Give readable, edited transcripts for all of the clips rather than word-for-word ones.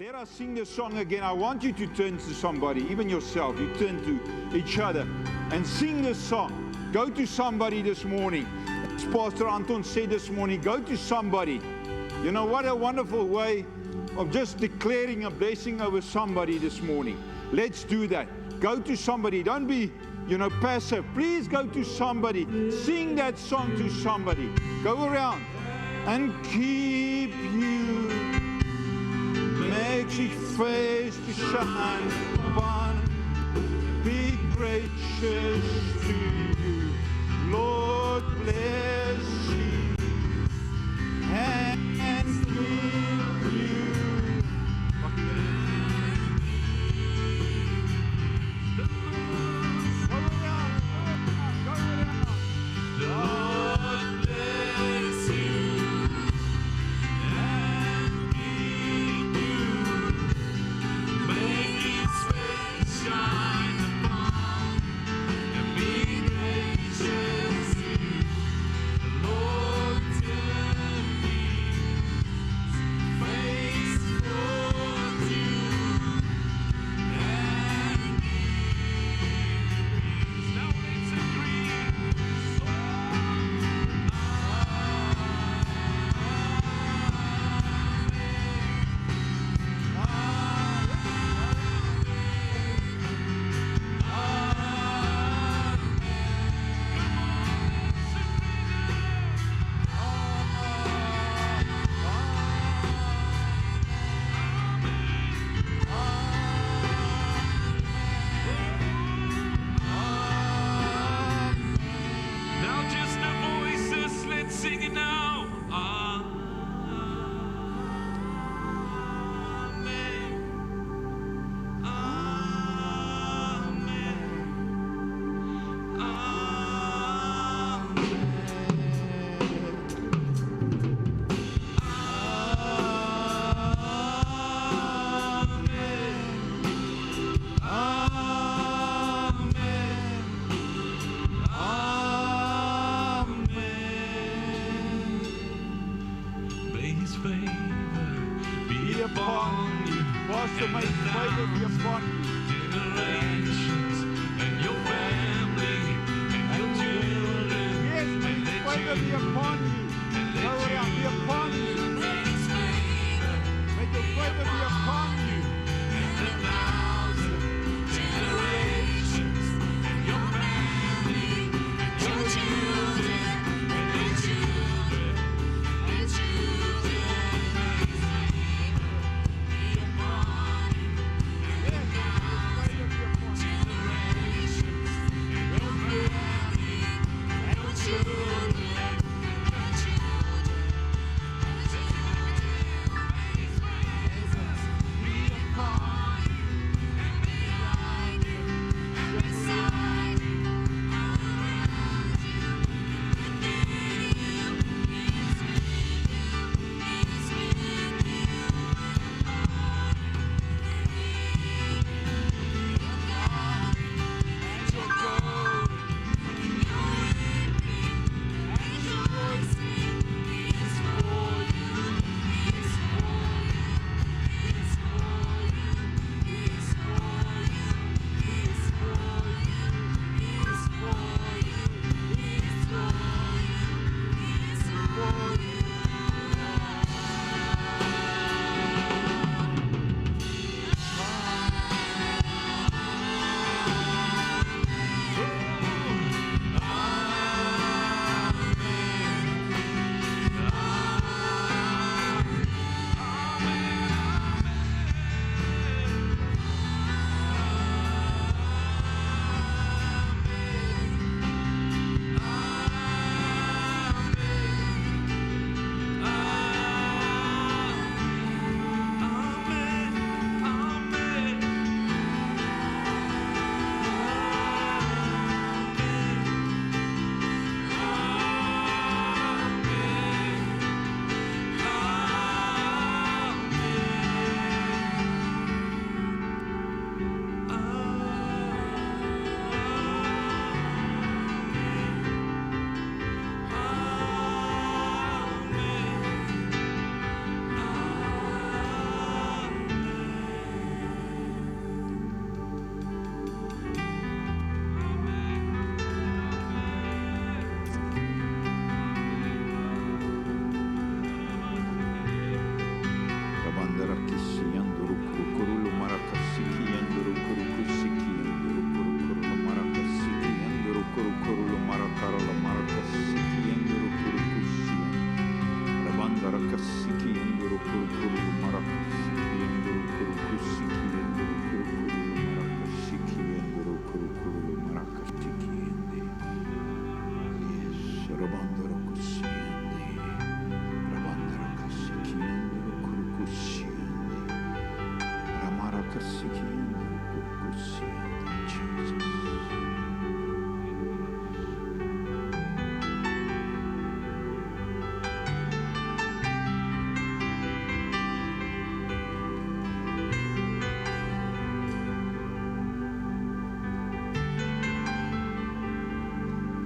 Let us sing this song again. I want you to turn to somebody, even yourself. You turn to each other and sing this song. Go to somebody this morning. As Pastor Anton said this morning, go to somebody. You know, what a wonderful way of just declaring a blessing over somebody this morning. Let's do that. Go to somebody. Don't be, passive. Please go to somebody. Sing that song to somebody. Go around and keep you. Makes his face to shine upon. Be gracious to you. Lord bless you and keep you.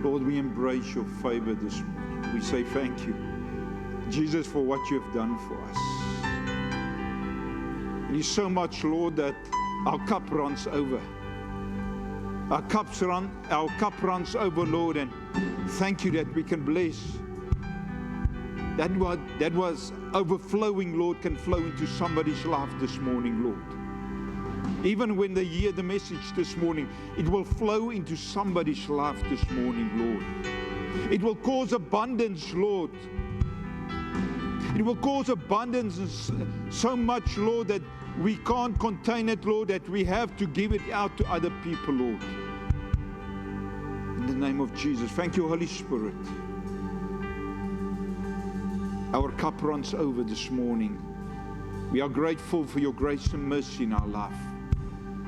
Lord, we embrace your favor this morning. We say thank you, Jesus, for what you have done for us. It is so much, Lord, that our cup runs over. Our cup runs over, Lord, and thank you that we can bless. That was overflowing, Lord, can flow into somebody's life this morning, Lord. Even when they hear the message this morning, it will flow into somebody's life this morning, Lord. It will cause abundance, Lord. It will cause abundance so much, Lord, that we can't contain it, Lord, that we have to give it out to other people, Lord. In the name of Jesus, thank you, Holy Spirit. Our cup runs over this morning. We are grateful for your grace and mercy in our life.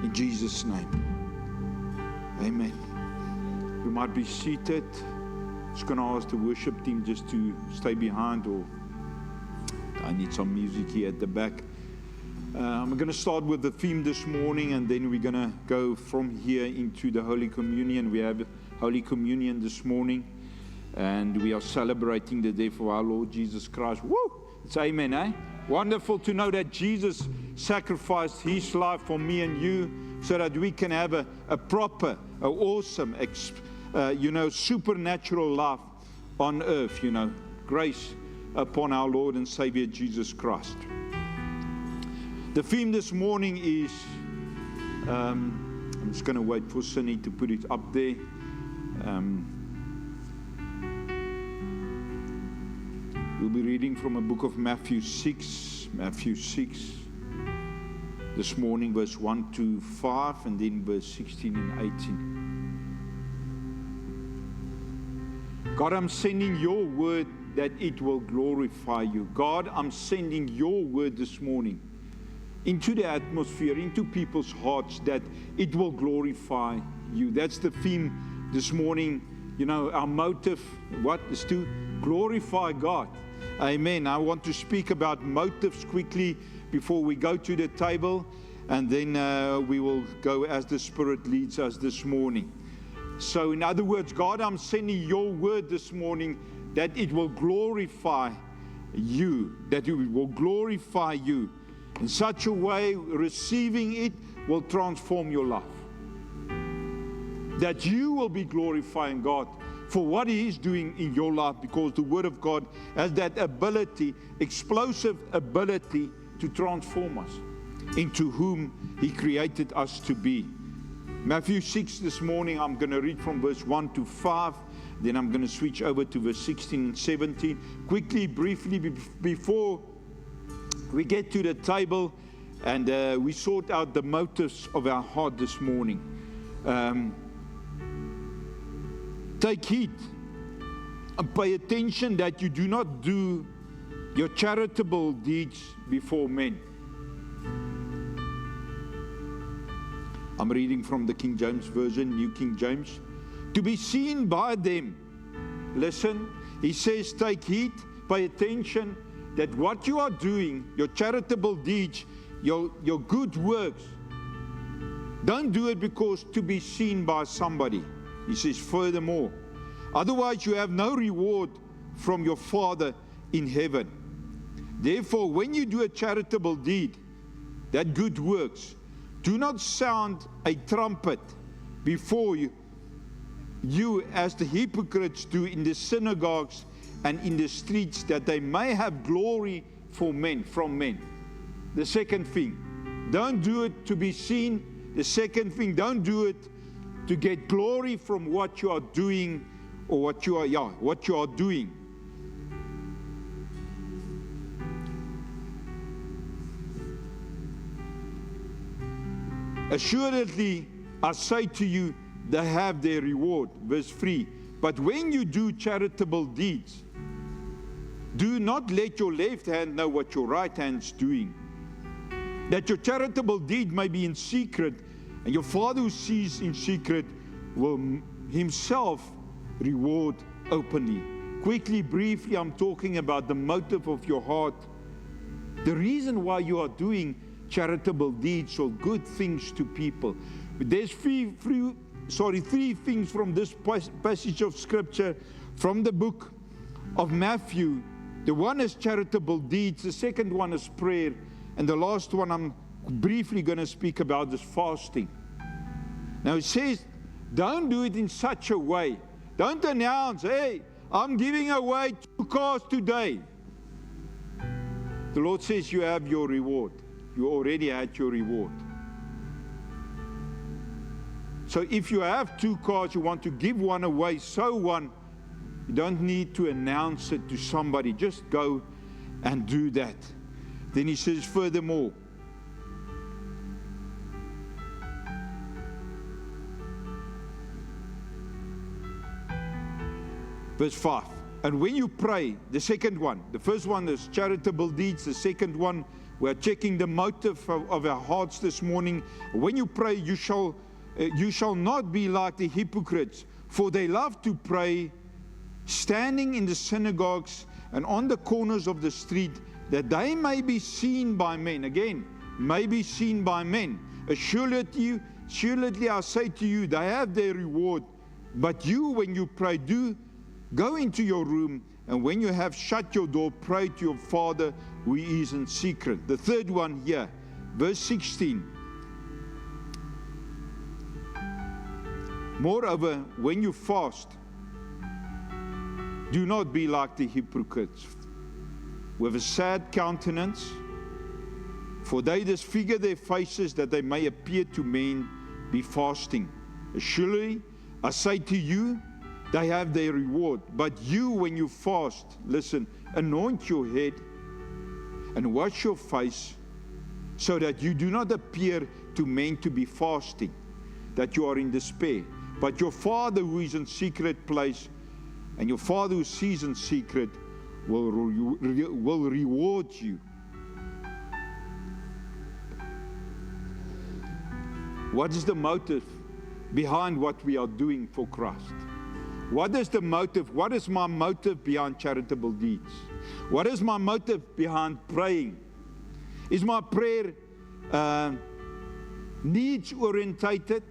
In Jesus' name, amen. You might be seated. Just going to ask the worship team just to stay behind, or I need some music here at the back. I'm going to start with the theme this morning, and then we're going to go from here into the Holy Communion. We have Holy Communion this morning, and we are celebrating the death of our Lord Jesus Christ. Woo! It's amen, eh? Wonderful to know that Jesus sacrificed his life for me and you so that we can have a proper, awesome, supernatural life on earth, grace upon our Lord and Savior Jesus Christ. The theme this morning is, I'm just going to wait for Sunny to put it up there. We'll be reading from a book of Matthew 6. Matthew 6. This morning, verse 1 to 5, and then verse 16 and 18. God, I'm sending your word that it will glorify you. God, I'm sending your word this morning into the atmosphere, into people's hearts, that it will glorify you. That's the theme this morning. Our motive, what is to glorify God. Amen. I want to speak about motives quickly before we go to the table, and then we will go as the Spirit leads us this morning. So in other words, God, I'm sending your word this morning that it will glorify you, that it will glorify you. In such a way, receiving it will transform your life. That you will be glorifying God for what he is doing in your life, because the word of God has that ability, explosive ability, to transform us into whom he created us to be. Matthew 6 this morning, I'm going to read from verse 1 to 5. Then I'm going to switch over to verse 16 and 17. Quickly, briefly, before we get to the table and we sort out the motives of our heart this morning. Take heed and pay attention that you do not do your charitable deeds before men. I'm reading from the King James Version, New King James. To be seen by them. Listen, he says, take heed, pay attention that what you are doing, your charitable deeds, your good works, don't do it because to be seen by somebody. He says, furthermore, otherwise you have no reward from your Father in heaven. Therefore, when you do a charitable deed, that good works, do not sound a trumpet before you as the hypocrites do in the synagogues and in the streets, that they may have glory from men. The second thing, don't do it to be seen. The second thing, don't do it to get glory from what you are doing, or what you are doing. Assuredly, I say to you, they have their reward. Verse 3. But when you do charitable deeds, do not let your left hand know what your right hand's doing, that your charitable deed may be in secret, and your Father who sees in secret will himself reward openly. Quickly, briefly, I'm talking about the motive of your heart. The reason why you are doing charitable deeds or good things to people. There's three things from this passage of Scripture from the book of Matthew. The one is charitable deeds, the second one is prayer, and the last one I'm briefly going to speak about is fasting. Now it says, don't do it in such a way. Don't announce, hey, I'm giving away 2 cars today. The Lord says you have your reward. You already had your reward. So if you have 2 cars, you want to give one away, sow one, you don't need to announce it to somebody. Just go and do that. Then he says, furthermore, verse 5. And when you pray, the second one, the first one is charitable deeds. The second one, we are checking the motive of our hearts this morning. When you pray, you shall not be like the hypocrites, for they love to pray, standing in the synagogues and on the corners of the street, that they may be seen by men. Again, may be seen by men. Assuredly I say to you, they have their reward. But you, when you pray, do go into your room, and when you have shut your door, pray to your Father who is in secret. The third one here, verse 16. Moreover, when you fast, do not be like the hypocrites, with a sad countenance, for they disfigure their faces, that they may appear to men be fasting. Surely, I say to you, they have their reward. But you, when you fast, listen, anoint your head and wash your face, so that you do not appear to men to be fasting, that you are in despair. But your Father who is in secret place, and your Father who sees in secret, will reward you. What is the motive behind what we are doing for Christ? What is the motive? What is my motive behind charitable deeds? What is my motive behind praying? Is my prayer needs orientated?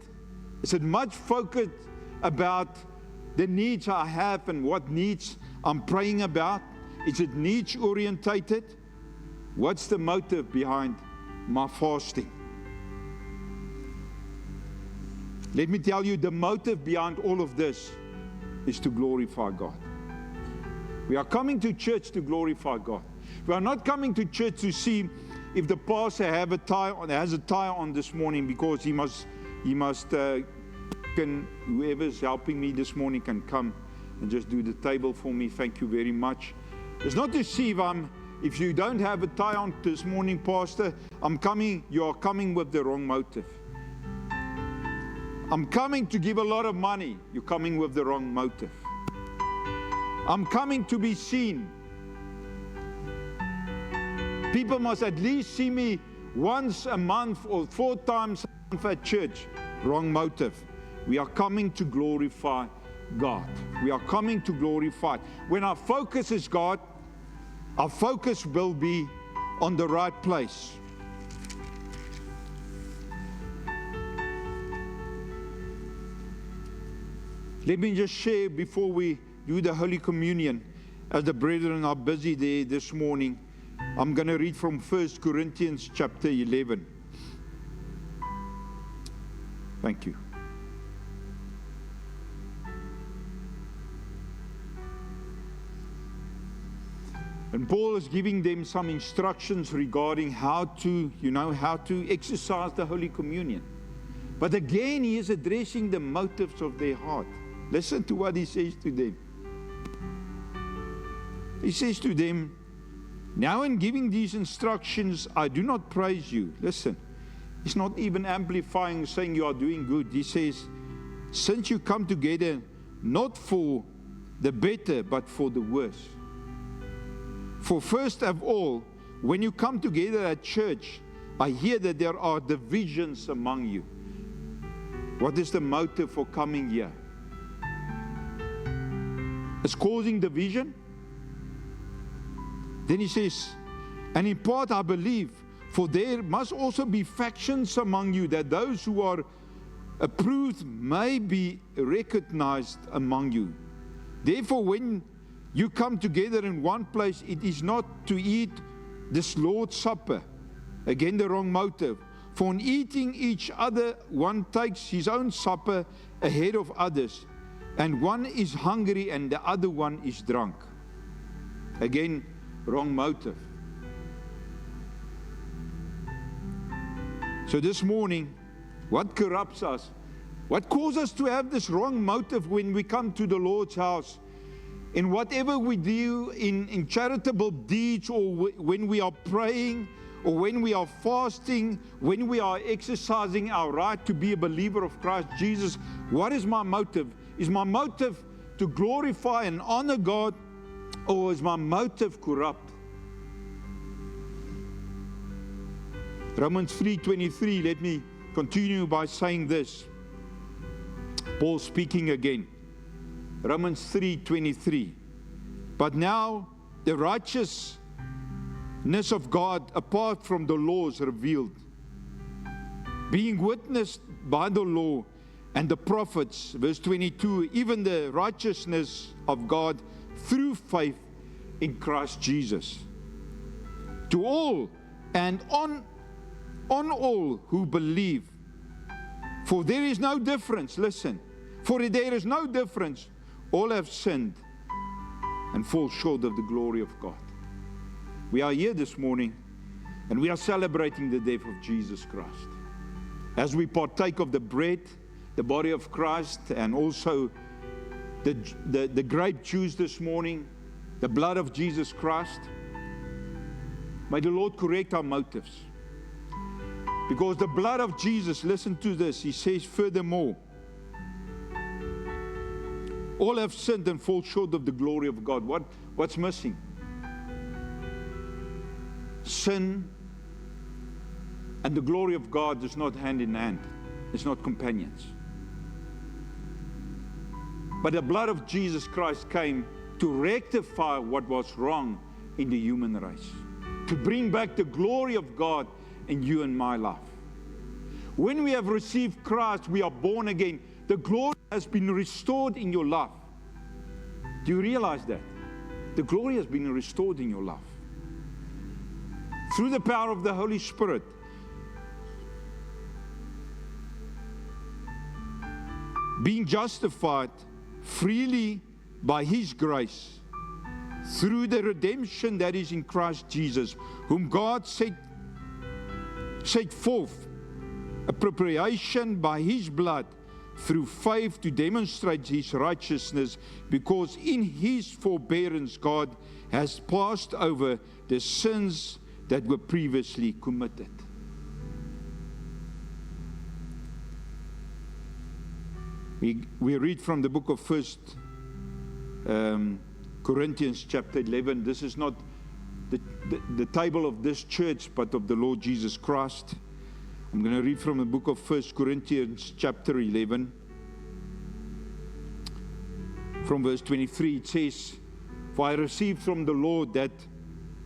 Is it much focused about the needs I have and what needs I'm praying about? Is it needs orientated? What's the motive behind my fasting? Let me tell you, the motive behind all of this is to glorify God. We are coming to church to glorify God. We are not coming to church to see if the pastor has a tie on this morning, because he must whoever's helping me this morning can come and just do the table for me. Thank you very much. It's not to see if you don't have a tie on this morning, pastor, you are coming with the wrong motive. I'm coming to give a lot of money. You're coming with the wrong motive. I'm coming to be seen. People must at least see me once a month or 4 times a month at church. Wrong motive. We are coming to glorify God. We are coming to glorify. When our focus is God, our focus will be on the right place. Let me just share before we do the Holy Communion, as the brethren are busy there this morning, I'm going to read from 1 Corinthians chapter 11. Thank you. And Paul is giving them some instructions regarding how to exercise the Holy Communion. But again, he is addressing the motives of their heart. Listen to what he says to them. He says to them, now in giving these instructions, I do not praise you. Listen. He's not even amplifying, saying you are doing good. He says, since you come together, not for the better, but for the worse. For first of all, when you come together at church, I hear that there are divisions among you. What is the motive for coming here? It's causing division. Then he says, and in part I believe, for there must also be factions among you, that those who are approved may be recognized among you. Therefore, when you come together in one place, it is not to eat this Lord's Supper. Again, the wrong motive. For in eating each other, one takes his own supper ahead of others, and one is hungry and the other one is drunk. Again, wrong motive. So this morning, what corrupts us? What causes us to have this wrong motive when we come to the Lord's house? In whatever we do, in charitable deeds, or when we are praying, or when we are fasting, when we are exercising our right to be a believer of Christ Jesus, what is my motive? Is my motive to glorify and honor God, or is my motive corrupt? Romans 3:23, let me continue by saying this. Paul speaking again. Romans 3:23. But now the righteousness of God apart from the law is revealed, being witnessed by the law and the prophets. Verse 22, even the righteousness of God through faith in Christ Jesus, to all and on all who believe. For there is no difference, listen, for there is no difference. All have sinned and fall short of the glory of God. We are here this morning and we are celebrating the death of Jesus Christ. As we partake of the bread, the body of Christ, and also the grape juice this morning, the blood of Jesus Christ, may the Lord correct our motives. Because the blood of Jesus, listen to this, he says furthermore, all have sinned and fall short of the glory of God. What's missing? Sin and the glory of God is not hand in hand. It's not companions. But the blood of Jesus Christ came to rectify what was wrong in the human race, to bring back the glory of God in you and my life. When we have received Christ, we are born again. The glory has been restored in your life. Do you realize that? The glory has been restored in your life. Through the power of the Holy Spirit. Being justified freely by His grace, through the redemption that is in Christ Jesus, whom God set forth appropriation by His blood through faith to demonstrate His righteousness, because in His forbearance God has passed over the sins that were previously committed. We read from the book of 1 Corinthians chapter 11. This is not the table of this church, but of the Lord Jesus Christ. I'm going to read from the book of 1 Corinthians chapter 11. From verse 23, it says, for I received from the Lord that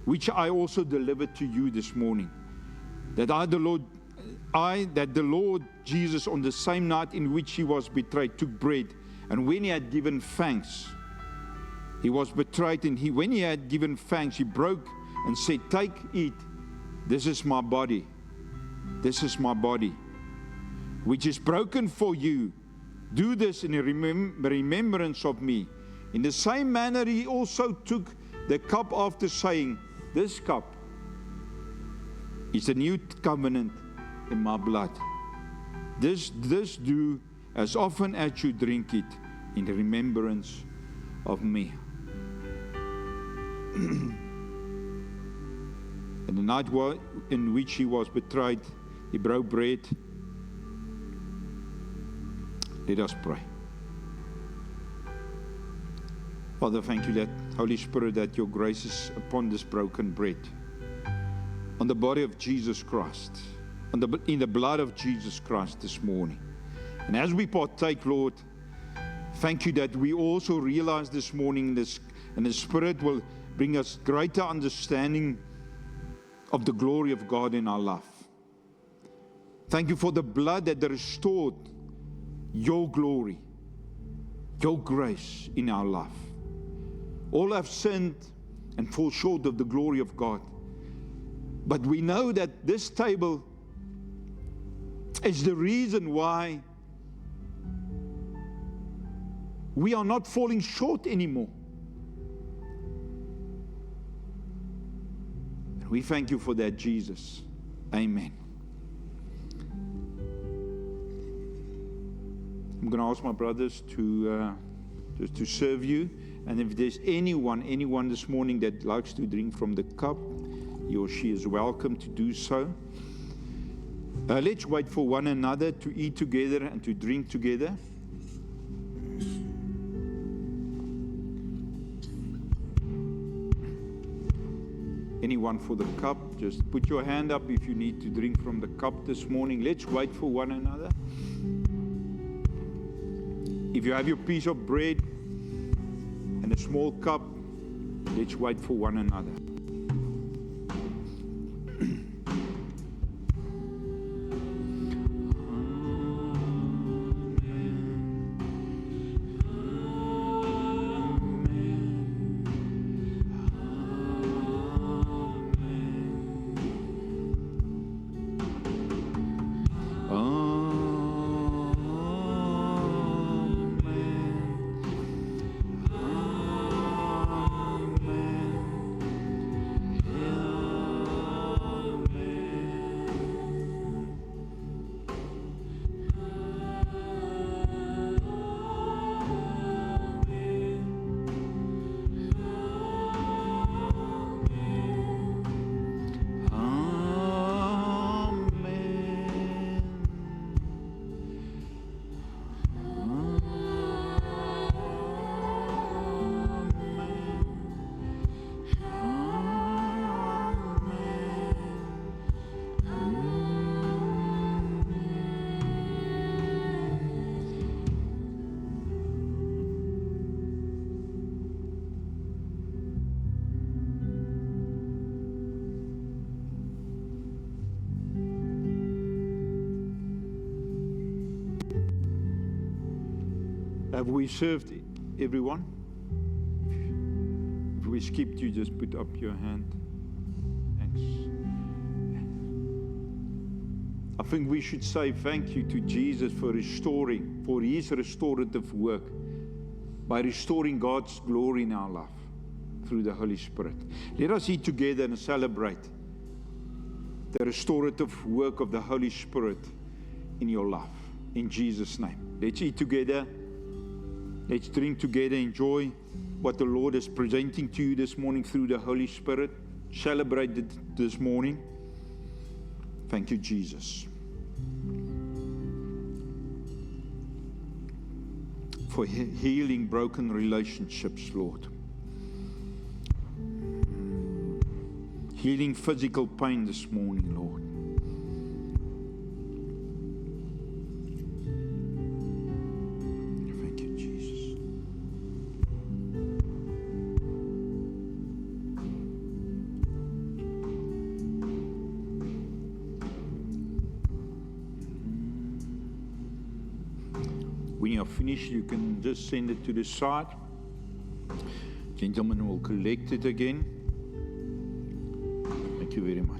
which I also delivered to you this morning, that the Lord Jesus, on the same night in which He was betrayed, took bread, and when He had given thanks, He was betrayed, and when He had given thanks, He broke and said, take, eat, this is my body. This is my body, which is broken for you. Do this in remembrance of me. In the same manner, He also took the cup after saying, this cup is the new covenant in my blood. This do as often as you drink it in remembrance of me. And the night in which He was betrayed, He broke bread. Let us pray. Father, thank you that, Holy Spirit, that your grace is upon this broken bread, on the body of Jesus Christ, in the blood of Jesus Christ this morning. And as we partake, Lord, thank you that we also realize this morning this, and the Spirit will bring us greater understanding of the glory of God in our life. Thank you for the blood that restored your glory, your grace in our life. All have sinned and fall short of the glory of God. But we know that this table is the reason why we are not falling short anymore. And we thank you for that, Jesus. Amen. I'm going to ask my brothers to serve you. And if there's anyone this morning that likes to drink from the cup, he or she is welcome to do so. Let's wait for one another to eat together and to drink together. Anyone for the cup, just put your hand up if you need to drink from the cup this morning. Let's wait for one another. If you have your piece of bread and a small cup, let's wait for one another. Have we served everyone? If we skipped you, just put up your hand. Thanks. I think we should say thank you to Jesus for his restorative work, by restoring God's glory in our life through the Holy Spirit. Let us eat together and celebrate the restorative work of the Holy Spirit in your life. In Jesus' name. Let's eat together. Let's drink together, enjoy what the Lord is presenting to you this morning through the Holy Spirit. Celebrate it this morning. Thank you, Jesus, for healing broken relationships, Lord. Healing physical pain this morning, Lord. When you're finished, you can just send it to the side. Gentlemen will collect it again. Thank you very much.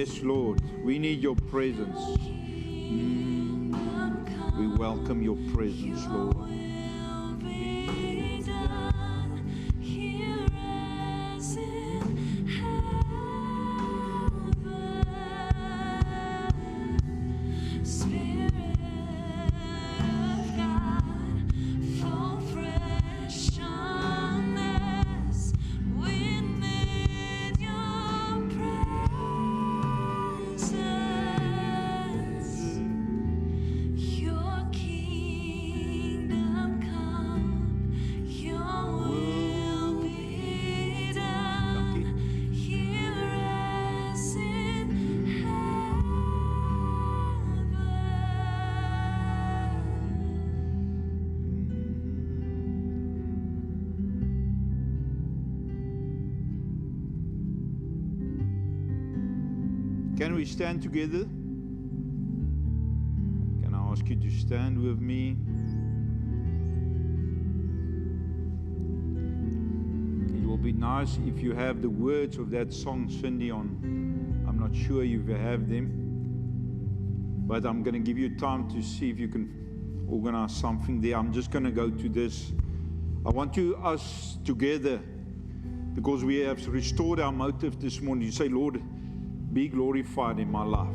Yes, Lord, we need your presence. We welcome your presence, Lord. Can we stand together? Can I ask you to stand with me? It will be nice if you have the words of that song, Cindy, on. I'm not sure if you have them, but I'm going to give you time to see if you can organize something there. I'm just going to go to this. I want us together, because we have restored our motive this morning, you say, Lord, be glorified in my life.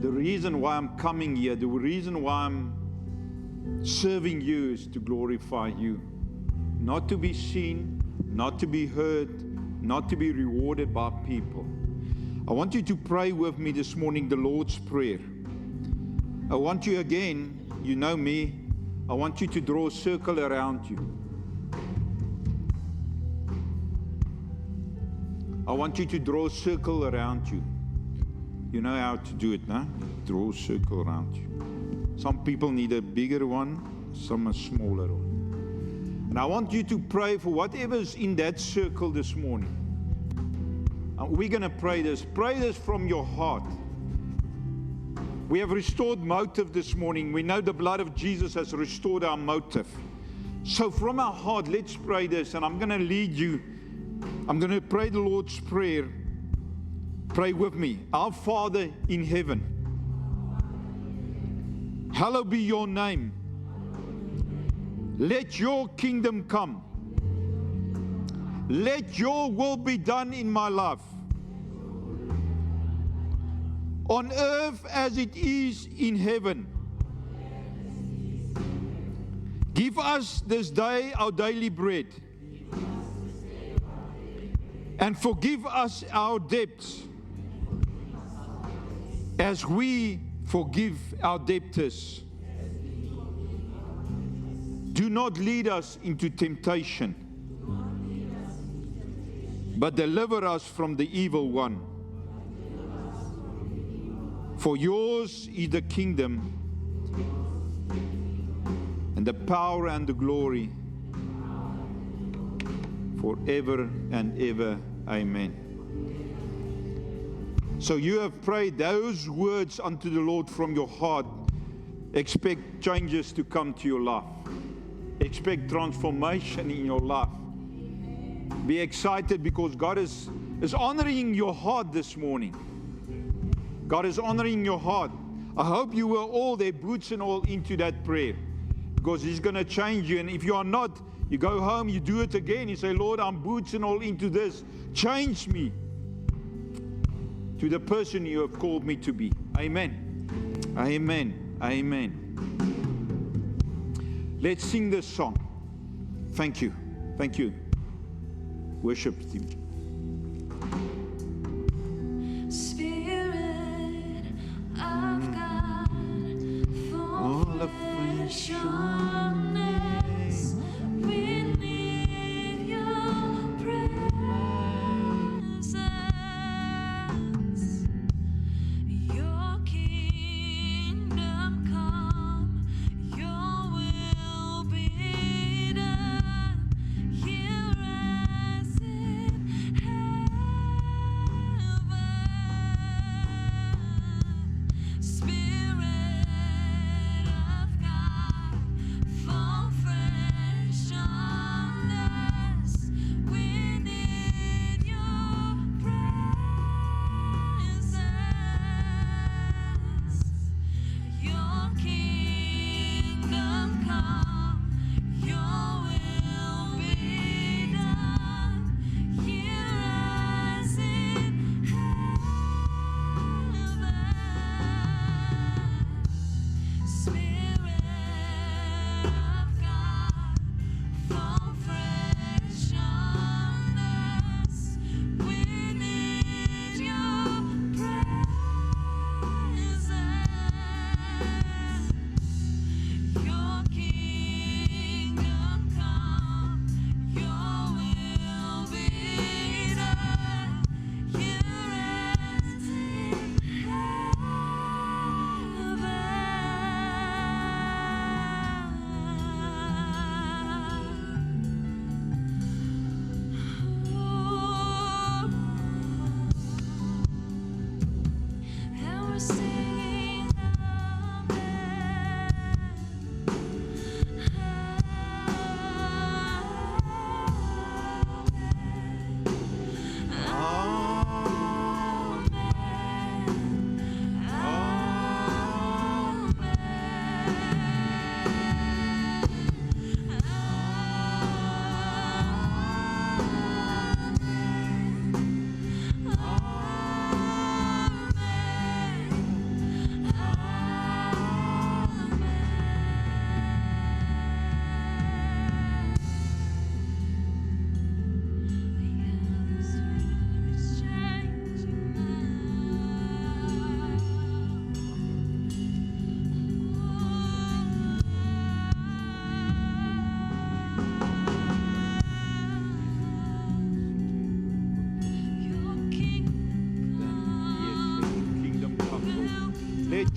The reason why I'm coming here, the reason why I'm serving you is to glorify you. Not to be seen, not to be heard, not to be rewarded by people. I want you to pray with me this morning the Lord's Prayer. I want you again, you know me, I want you to draw a circle around you. I want you to draw a circle around you. You know how to do it, no? Draw a circle around you. Some people need a bigger one, some a smaller one. And I want you to pray for whatever's in that circle this morning. And we're going to pray this. Pray this from your heart. We have restored motive this morning. We know the blood of Jesus has restored our motive. So from our heart, let's pray this. And I'm going to lead you. I'm going to pray the Lord's Prayer. Pray with me. Our Father in heaven, hallowed be your name. Let your kingdom come. Let your will be done in my life, on earth as it is in heaven. Give us this day our daily bread, and forgive us our debts as we forgive our debtors. Do not lead us into temptation, but deliver us from the evil one. For yours is the kingdom, and the power and the glory, forever and ever. Amen. So you have prayed those words unto the Lord from your heart. Expect changes to come to your life. Expect transformation in your life. Be excited because God is honoring your heart this morning. God is honoring your heart. I hope you were all there, boots and all, into that prayer, because He's going to change you. And if you are not, you go home, you do it again. You say, Lord, I'm boots and all into this. Change me to the person you have called me to be. Amen. Amen. Amen. Let's sing this song. Thank you. Thank you. Worship team. Spirit of God, fall afresh on us. We need your presence. Your kingdom come, your will be done, here as in heaven. Spirit of God,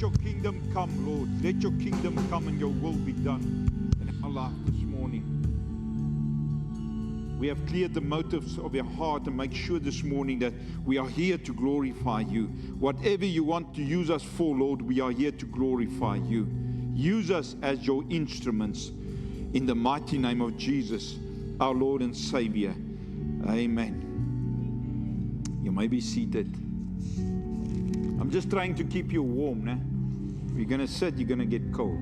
your kingdom come, Lord. Let your kingdom come and your will be done in our life this morning. We have cleared the motives of our heart and make sure this morning that we are here to glorify you. Whatever you want to use us for, Lord, we are here to glorify you. Use us as your instruments in the mighty name of Jesus, our Lord and Savior. Amen. You may be seated. I'm just trying to keep you warm. Né? If you're going to sit, you're going to get cold.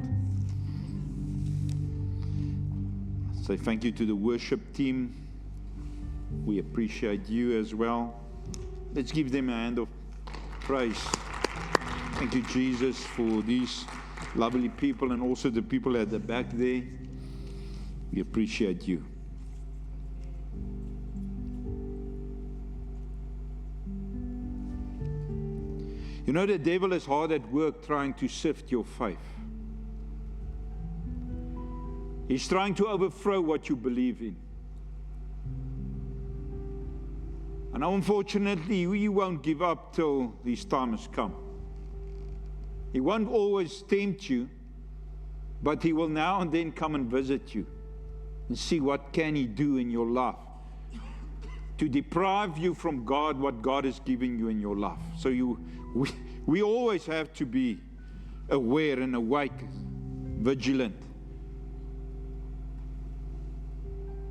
Say thank you to the worship team. We appreciate you as well. Let's give them a hand of praise. Thank you, Jesus, for these lovely people and also the people at the back there. We appreciate you. You know, the devil is hard at work trying to sift your faith. He's trying to overthrow what you believe in. And unfortunately, you won't give up till this time has come. He won't always tempt you, but he will now and then come and visit you and see what can he do in your life to deprive you from God, what God is giving you in your life. So we always have to be aware and awake, vigilant.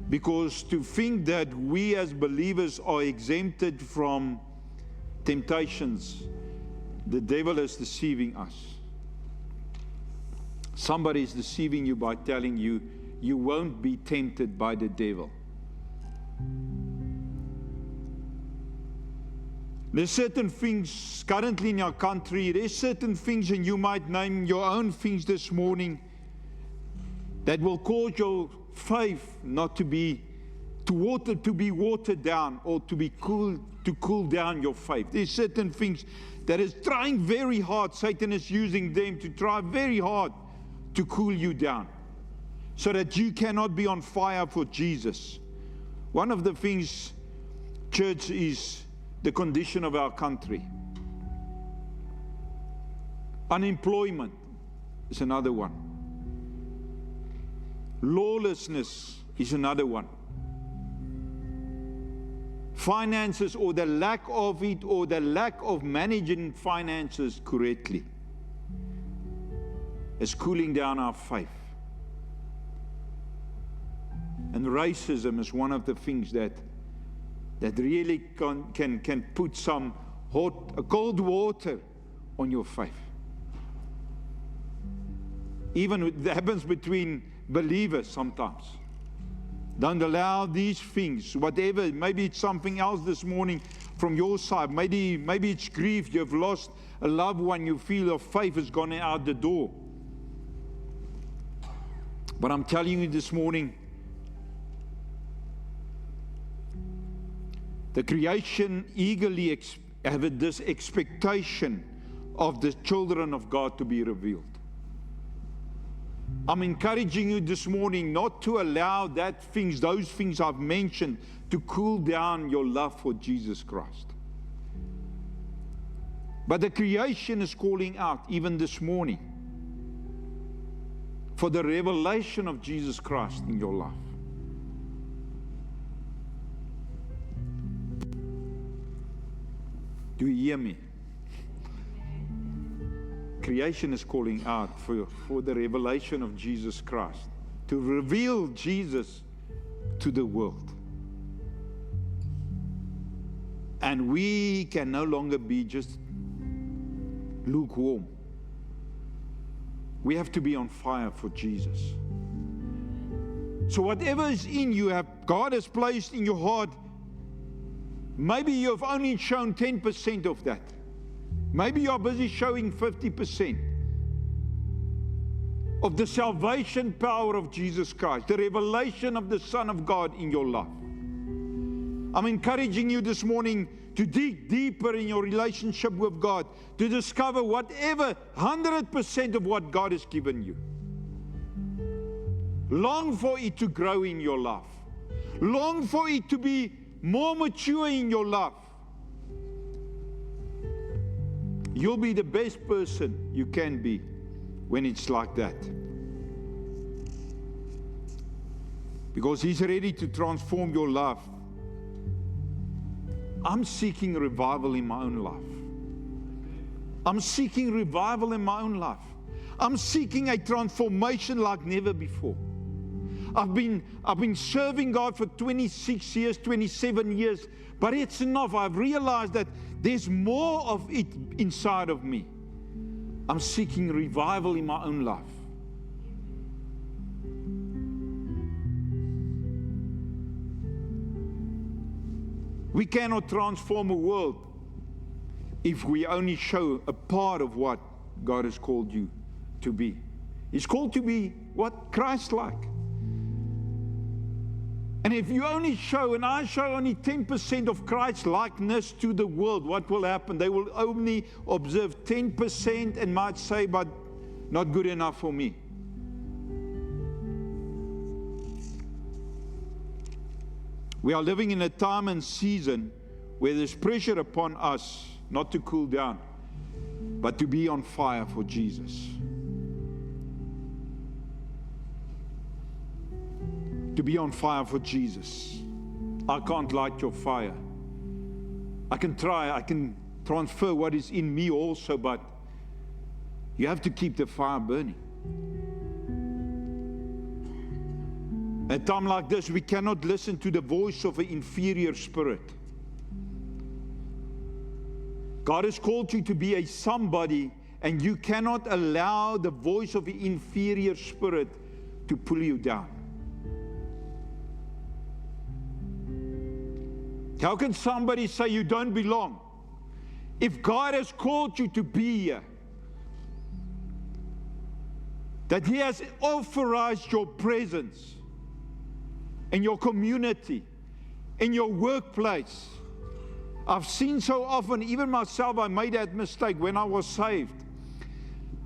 Because to think that we as believers are exempted from temptations, the devil is deceiving us. Somebody is deceiving you by telling you, you won't be tempted by the devil. There's certain things currently in our country, there's certain things, and you might name your own things this morning, that will cause your faith not to be watered down, or to cool down your faith. There's certain things that is trying very hard. Satan is using them to try very hard to cool you down, so that you cannot be on fire for Jesus. One of the things, church, is the condition of our country. Unemployment is another one. Lawlessness is another one. Finances, or the lack of it, or the lack of managing finances correctly, is cooling down our faith. And racism is one of the things that really can put some cold water on your faith. Even it happens between believers sometimes. Don't allow these things, whatever, maybe it's something else this morning from your side, maybe it's grief, you've lost a loved one, you feel your faith has gone out the door. But I'm telling you this morning, the creation eagerly have this expectation of the children of God to be revealed. I'm encouraging you this morning not to allow those things I've mentioned to cool down your love for Jesus Christ. But the creation is calling out even this morning for the revelation of Jesus Christ in your life. Do you hear me? Creation is calling out for the revelation of Jesus Christ, to reveal Jesus to the world. And we can no longer be just lukewarm. We have to be on fire for Jesus. So whatever is in you, God has placed in your heart, maybe you have only shown 10% of that. Maybe you are busy showing 50% of the salvation power of Jesus Christ, the revelation of the Son of God in your life. I'm encouraging you this morning to dig deeper in your relationship with God, to discover whatever 100% of what God has given you. Long for it to grow in your life. Long for it to be more mature in your life. You'll be the best person you can be when it's like that. Because He's ready to transform your life. I'm seeking revival in my own life. I'm seeking revival in my own life. I'm seeking a transformation like never before. I've been serving God for 26 years, 27 years, but it's enough. I've realized that there's more of it inside of me. I'm seeking revival in my own life. We cannot transform a world if we only show a part of what God has called you to be. He's called to be what? Christ-like. And if you only show, and I show only 10% of Christ-likeness to the world, what will happen? They will only observe 10% and might say, but not good enough for me. We are living in a time and season where there's pressure upon us not to cool down, but to be on fire for Jesus. To be on fire for Jesus. I can't light your fire. I can try, I can transfer what is in me also, but you have to keep the fire burning. At a time like this, we cannot listen to the voice of an inferior spirit. God has called you to be a somebody, and you cannot allow the voice of the inferior spirit to pull you down. How can somebody say you don't belong? If God has called you to be here, that He has authorized your presence in your community, in your workplace. I've seen so often, even myself, I made that mistake when I was saved.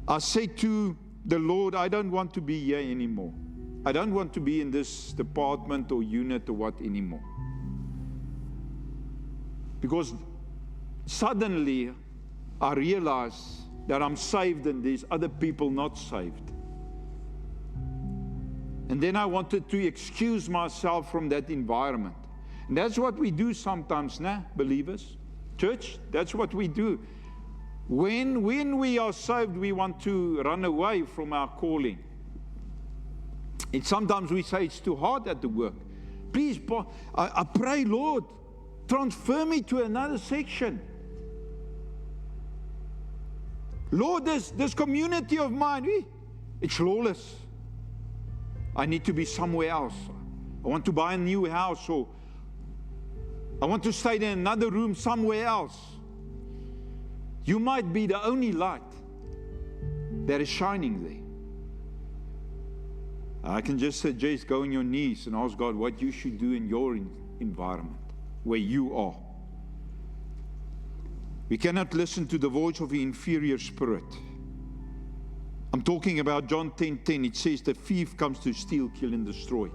I said to the Lord, I don't want to be here anymore. I don't want to be in this department or unit or what anymore. Because suddenly I realized that I'm saved and there's other people not saved. And then I wanted to excuse myself from that environment. And that's what we do sometimes, believers? Church, that's what we do. When we are saved, we want to run away from our calling. And sometimes we say it's too hard at the work. Please, I pray, Lord, transfer me to another section. Lord, this community of mine, it's lawless. I need to be somewhere else. I want to buy a new house, or I want to stay in another room somewhere else. You might be the only light that is shining there. I can just suggest go on your knees and ask God what you should do in your environment, where you are. We cannot listen to the voice of the inferior spirit. I'm talking about John 10:10. It says the thief comes to steal, kill, and destroy.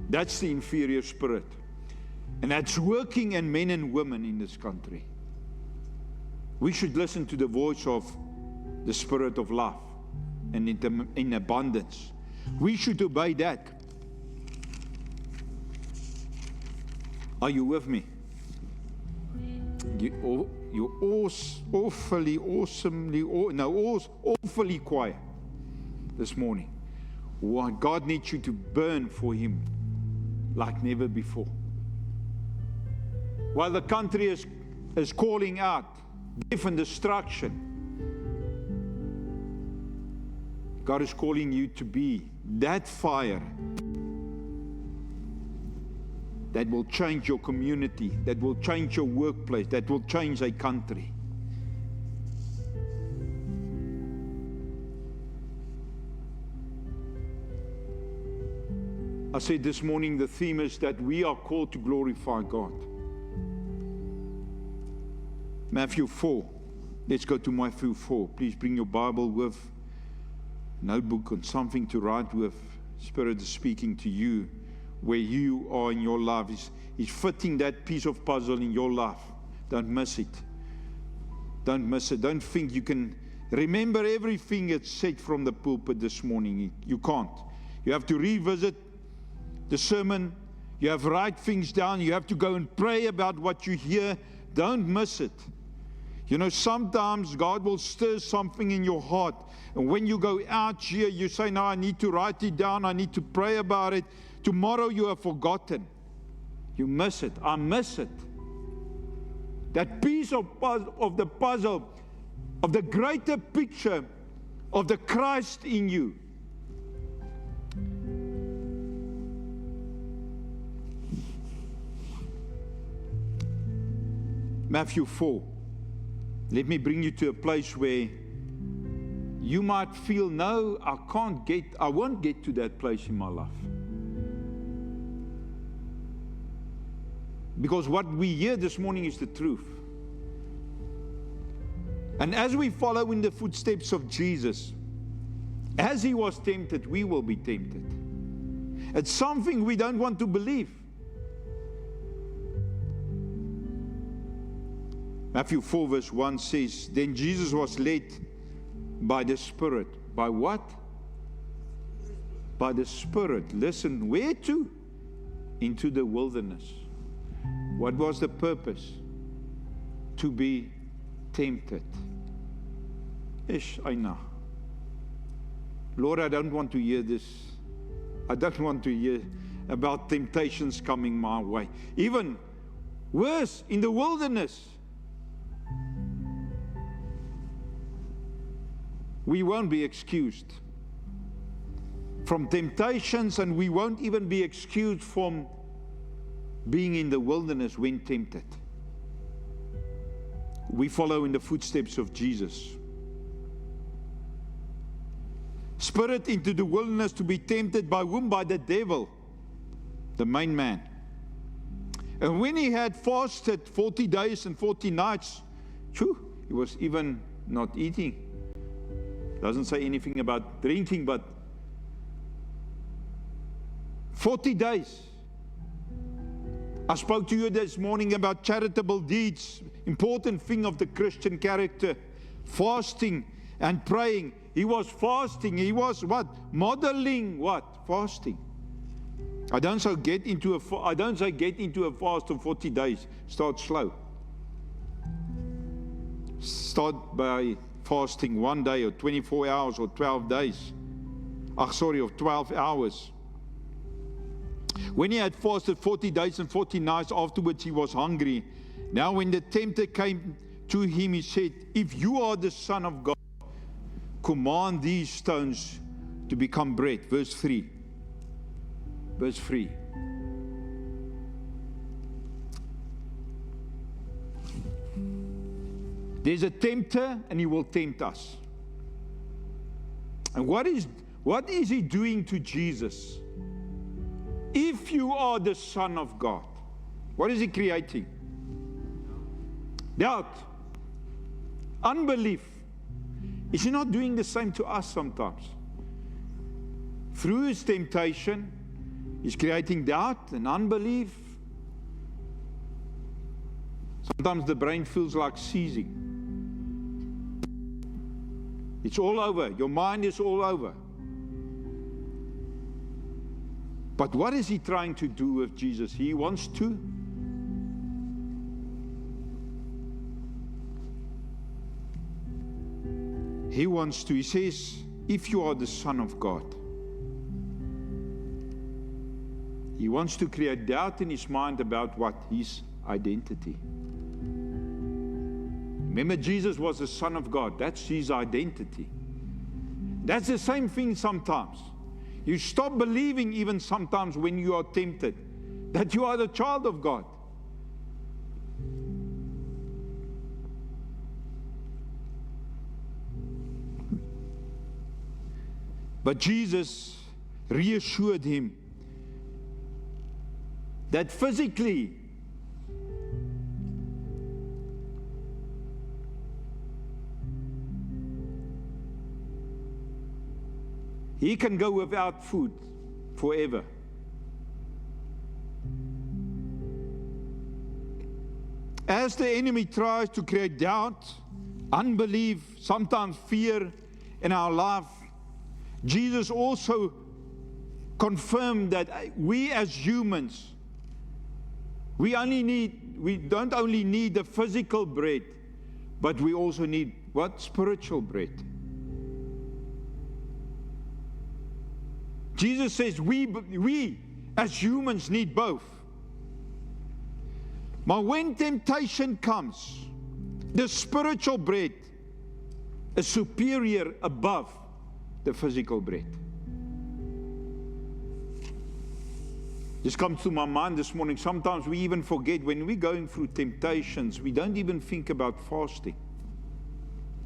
That's the inferior spirit. And that's working in men and women in this country. We should listen to the voice of the spirit of love and in abundance. We should obey that. Are you with me? You're awfully quiet this morning. God needs you to burn for Him like never before. While the country is calling out death and destruction, God is calling you to be that fire that will change your community, that will change your workplace, that will change a country. I said this morning the theme is that we are called to glorify God. Matthew 4. Let's go to Matthew 4. Please bring your Bible with notebook and something to write with. Spirit is speaking to you where you are in your life. He's fitting that piece of puzzle in your life. Don't miss it. Don't miss it. Don't think you can remember everything that's said from the pulpit this morning. You can't. You have to revisit the sermon. You have to write things down. You have to go and pray about what you hear. Don't miss it. You know, sometimes God will stir something in your heart. And when you go out here, you say, no, I need to write it down. I need to pray about it. Tomorrow you have forgotten. You miss it. I miss it. That piece of the puzzle, of the greater picture of the Christ in you. Matthew 4. Let me bring you to a place where you might feel, no, I won't get to that place in my life. Because what we hear this morning is the truth. And as we follow in the footsteps of Jesus, as he was tempted, we will be tempted. It's something we don't want to believe. Matthew 4 verse 1 says, then Jesus was led by the Spirit. By what? By the Spirit. Listen, where to? Into the wilderness. What was the purpose? To be tempted. Ish, I know. Lord, I don't want to hear this. I don't want to hear about temptations coming my way. Even worse, in the wilderness. We won't be excused from temptations, and we won't even be excused from being in the wilderness when tempted. We follow in the footsteps of Jesus. Spirit into the wilderness to be tempted by whom? By the devil, the main man. And when he had fasted 40 days and 40 nights, he was even not eating. Doesn't say anything about drinking, but 40 days. I spoke to you this morning about charitable deeds, important thing of the Christian character, fasting and praying. He was fasting. He was what? Modeling what? Fasting. I don't say get into a fast of 40 days. Start slow. Start by fasting 1 day or 24 hours or 12 days. Or 12 hours. When he had fasted 40 days and 40 nights, afterwards he was hungry. Now when the tempter came to him, he said, if you are the Son of God, command these stones to become bread. Verse 3. Verse 3. There's a tempter, and he will tempt us. And what is he doing to Jesus? If you are the Son of God, what is he creating? Doubt. Unbelief. Is he not doing the same to us sometimes? Through his temptation, he's creating doubt and unbelief. Sometimes the brain feels like seizing. It's all over. Your mind is all over. But what is he trying to do with Jesus? He wants to he says, if you are the Son of God. He wants to create doubt in his mind about what? His identity. Remember, Jesus was the Son of God. That's his identity. That's the same thing sometimes. You stop believing even sometimes when you are tempted that you are the child of God. But Jesus reassured him that physically he can go without food forever. As the enemy tries to create doubt unbelief, sometimes fear in our life, Jesus also confirmed that we as humans, we don't only need the physical bread, but we also need what? Spiritual bread. Jesus says we as humans need both. But when temptation comes, the spiritual bread is superior above the physical bread. This comes to my mind this morning. Sometimes we even forget when we're going through temptations, we don't even think about fasting.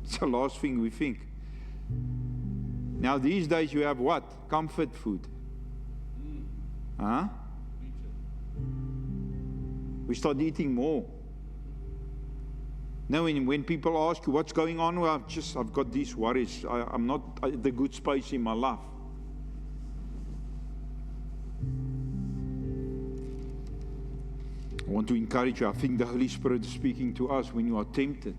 It's the last thing we think. Now these days you have what? Comfort food. Huh? We start eating more. Now when people ask you what's going on, well, I've got these worries. I'm not at the good space in my life. I want to encourage you. I think the Holy Spirit is speaking to us when you are tempted.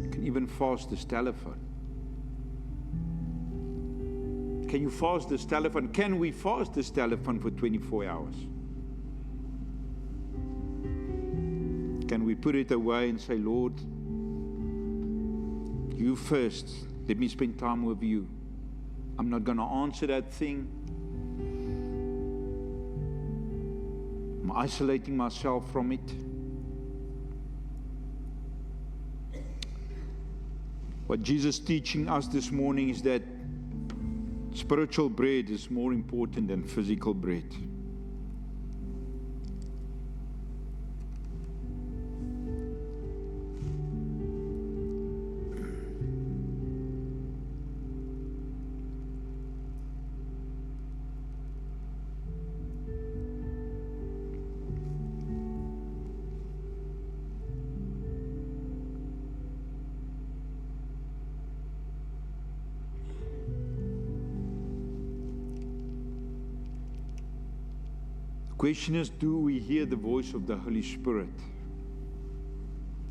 You can even fast this telephone. Can you fast this telephone? Can we fast this telephone for 24 hours? Can we put it away and say, Lord, you first. Let me spend time with you. I'm not going to answer that thing. I'm isolating myself from it. What Jesus is teaching us this morning is that spiritual bread is more important than physical bread. The question is, do we hear the voice of the Holy Spirit?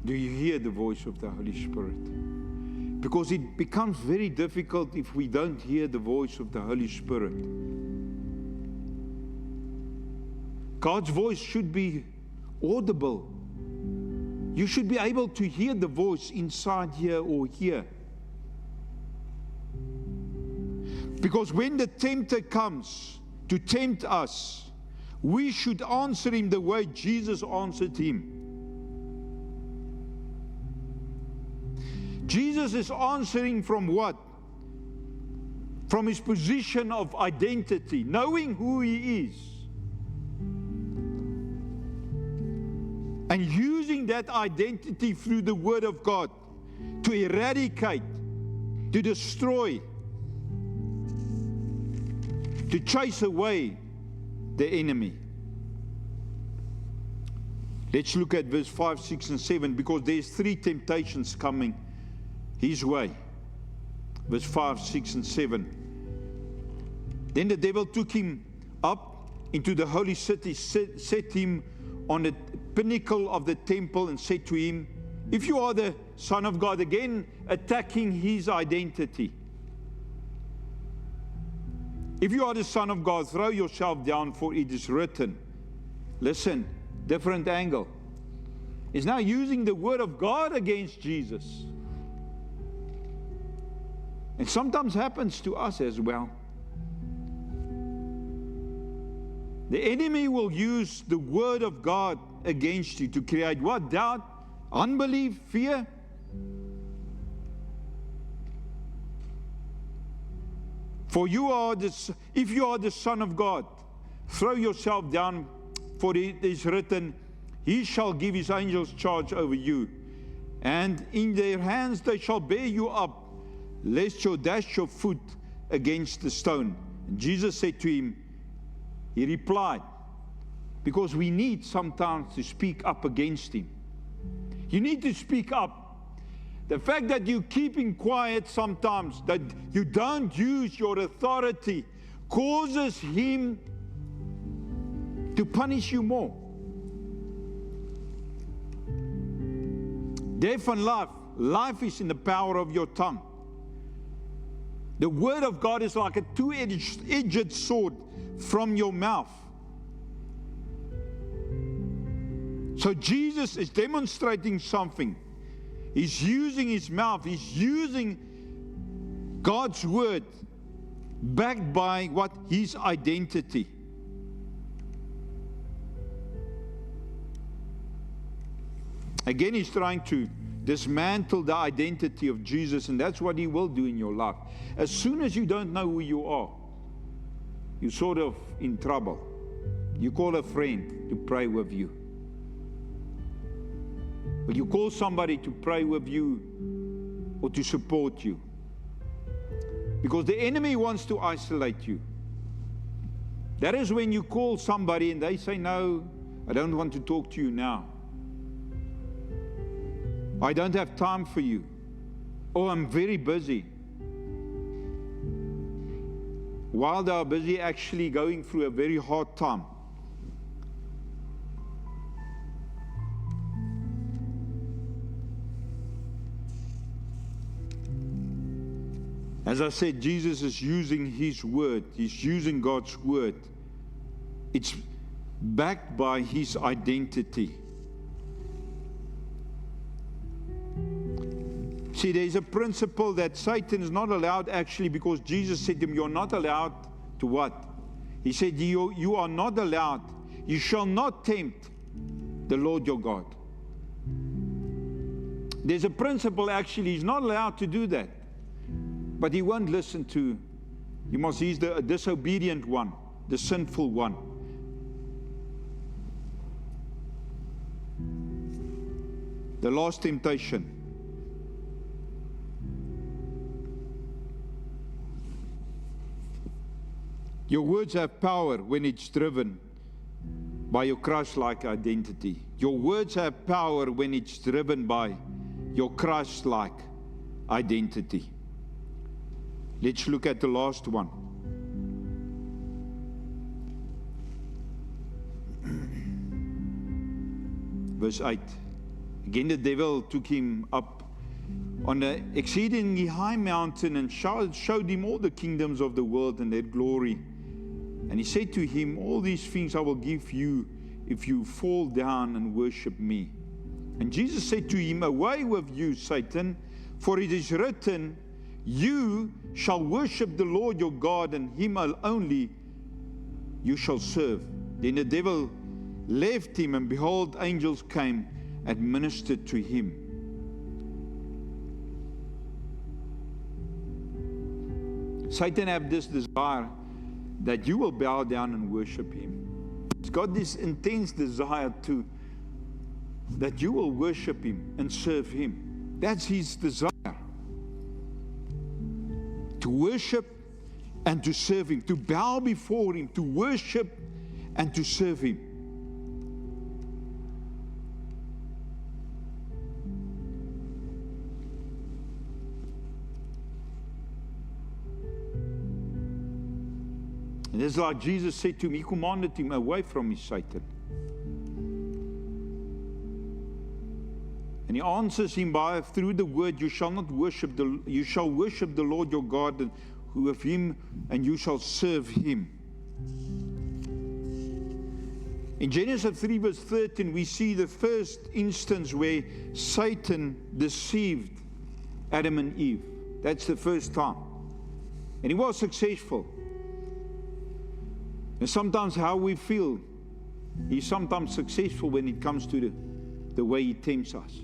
Do you hear the voice of the Holy Spirit? Because it becomes very difficult if we don't hear the voice of the Holy Spirit. God's voice should be audible. You should be able to hear the voice inside here or here. Because when the tempter comes to tempt us, we should answer him the way Jesus answered him. Jesus is answering from what? From his position of identity, knowing who he is. And using that identity through the Word of God to eradicate, to destroy, to chase away the enemy. Let's look at verse 5, 6, and 7, because there's three temptations coming his way. Verse 5, 6, and 7. Then the devil took him up into the holy city, set him on the pinnacle of the temple, and said to him, if you are the Son of God, again attacking his identity. If you are the Son of God, throw yourself down, for it is written. Listen, different angle. He's now using the Word of God against Jesus. And sometimes happens to us as well. The enemy will use the Word of God against you to create what? Doubt, unbelief, fear. For if you are the Son of God, throw yourself down, for it is written, he shall give his angels charge over you, and in their hands they shall bear you up, lest you dash your foot against the stone. And Jesus said to him, he replied, because we need sometimes to speak up against him. You need to speak up. The fact that you're keeping quiet sometimes, that you don't use your authority, causes him to punish you more. Death and life. Life is in the power of your tongue. The word of God is like a two-edged sword from your mouth. So Jesus is demonstrating something. He's using his mouth. He's using God's word backed by what? His identity. Again, he's trying to dismantle the identity of Jesus, and that's what he will do in your life. As soon as you don't know who you are, you're sort of in trouble. You call a friend to pray with you. But you call somebody to pray with you or to support you. Because the enemy wants to isolate you. That is when you call somebody and they say, no, I don't want to talk to you now. I don't have time for you. Oh, I'm very busy. While they are busy actually going through a very hard time. As I said, Jesus is using his word. He's using God's word. It's backed by his identity. See, there's a principle that Satan is not allowed actually, because Jesus said to him, you're not allowed to what? He said, you are not allowed. You shall not tempt the Lord your God. There's a principle actually, he's not allowed to do that. But he won't listen to, he's the disobedient one, the sinful one. The last temptation. Your words have power when it's driven by your Christ-like identity. Your words have power when it's driven by your Christ-like identity. Let's look at the last one. Verse 8. Again, the devil took him up on an exceedingly high mountain and showed him all the kingdoms of the world and their glory. And he said to him, all these things I will give you if you fall down and worship me. And Jesus said to him, away with you, Satan, for it is written, you shall worship the Lord your God, and him only you shall serve. Then the devil left him, and behold, angels came and ministered to him. Satan have this desire that you will bow down and worship him. He's got this intense desire that you will worship him and serve him. That's his desire. To worship and to serve him, to bow before him, to worship and to serve him. And it's like Jesus said to him, he commanded him away from me, Satan. And he answers him through the word, you shall worship the Lord your God, and with him, and you shall serve him. In Genesis 3 verse 13, we see the first instance where Satan deceived Adam and Eve. That's the first time. And he was successful. And sometimes how we feel, he's sometimes successful when it comes to the way he tempts us.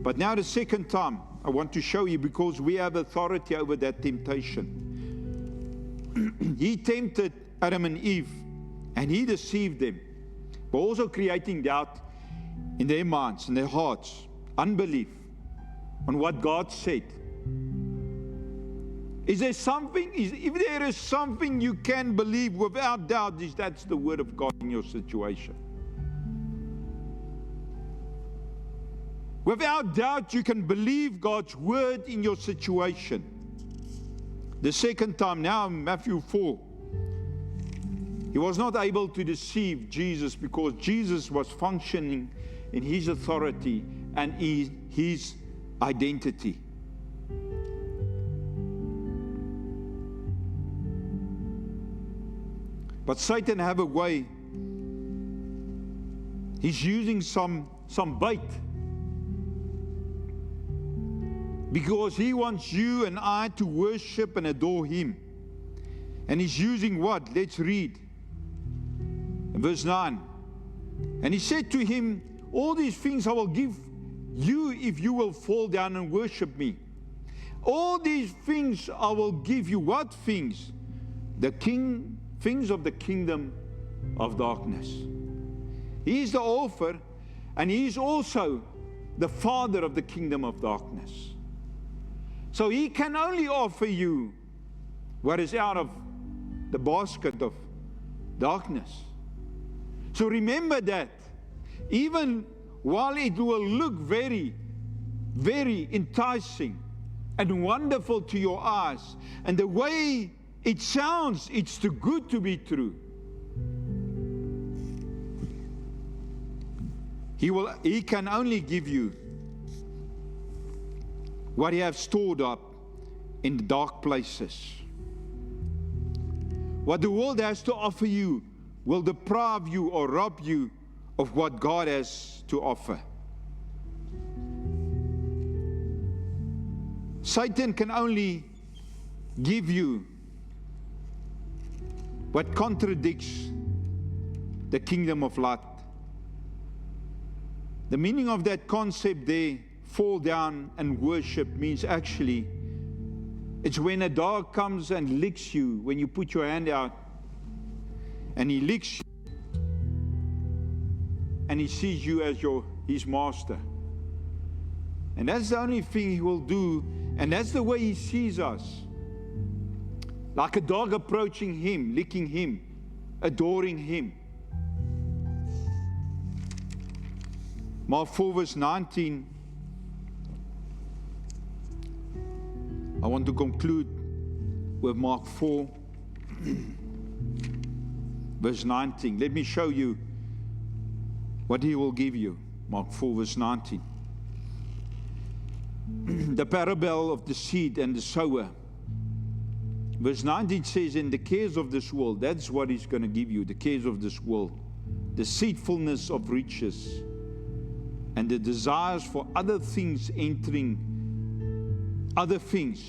But now the second time, I want to show you, because we have authority over that temptation. He tempted Adam and Eve, and he deceived them, but also creating doubt in their minds, in their hearts, unbelief on what God said. If there is something you can believe without doubt, that's the word of God in your situation. Without doubt, you can believe God's word in your situation. The second time, now in Matthew 4, he was not able to deceive Jesus because Jesus was functioning in his authority and his identity. But Satan have a way. He's using some bait. Because he wants you and I to worship and adore him. And he's using what? Let's read. Verse 9. And he said to him, all these things I will give you if you will fall down and worship me. All these things I will give you. What things? Things of the kingdom of darkness. He is the author, and he is also the father of the kingdom of darkness. So he can only offer you what is out of the basket of darkness. So remember that. Even while it will look very, very enticing and wonderful to your eyes, and the way it sounds, it's too good to be true. He can only give you what he has stored up in the dark places. What the world has to offer you will deprive you or rob you of what God has to offer. Satan can only give you what contradicts the kingdom of light. The meaning of that concept there, fall down and worship, means actually it's when a dog comes and licks you, when you put your hand out and he licks you and he sees you as his master. And that's the only thing he will do, and that's the way he sees us. Like a dog approaching him, licking him, adoring him. Mark 4 verse 19. I want to conclude with Mark 4 verse 19. Let me show you what he will give you. Mark 4 verse 19. The parable of the seed and the sower. Verse 19 says, in the cares of this world, that's what he's going to give you, the cares of this world, the deceitfulness of riches, and the desires for other things entering other things.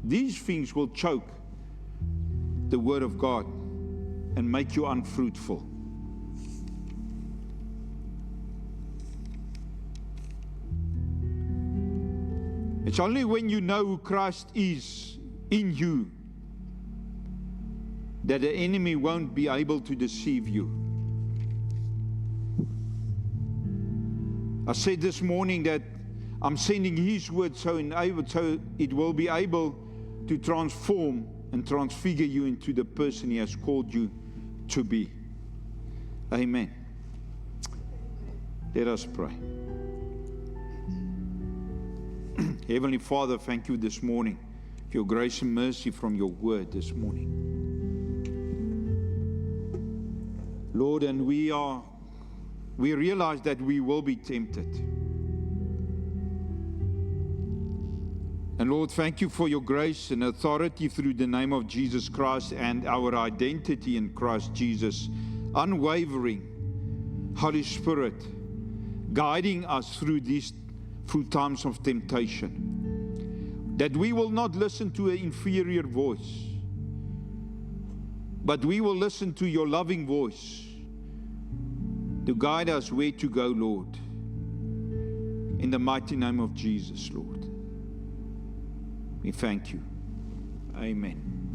These things will choke the word of God and make you unfruitful. It's only when you know who Christ is in you that the enemy won't be able to deceive you. I said this morning that I'm sending his word so it will be able to transform and transfigure you into the person he has called you to be. Amen. Let us pray. Heavenly Father, thank you this morning for your grace and mercy from your word this morning. Lord, and we realize that we will be tempted. And Lord, thank you for your grace and authority through the name of Jesus Christ and our identity in Christ Jesus. Unwavering Holy Spirit, guiding us through times of temptation. That we will not listen to an inferior voice, but we will listen to your loving voice to guide us where to go, Lord. In the mighty name of Jesus, Lord. We thank you. Amen.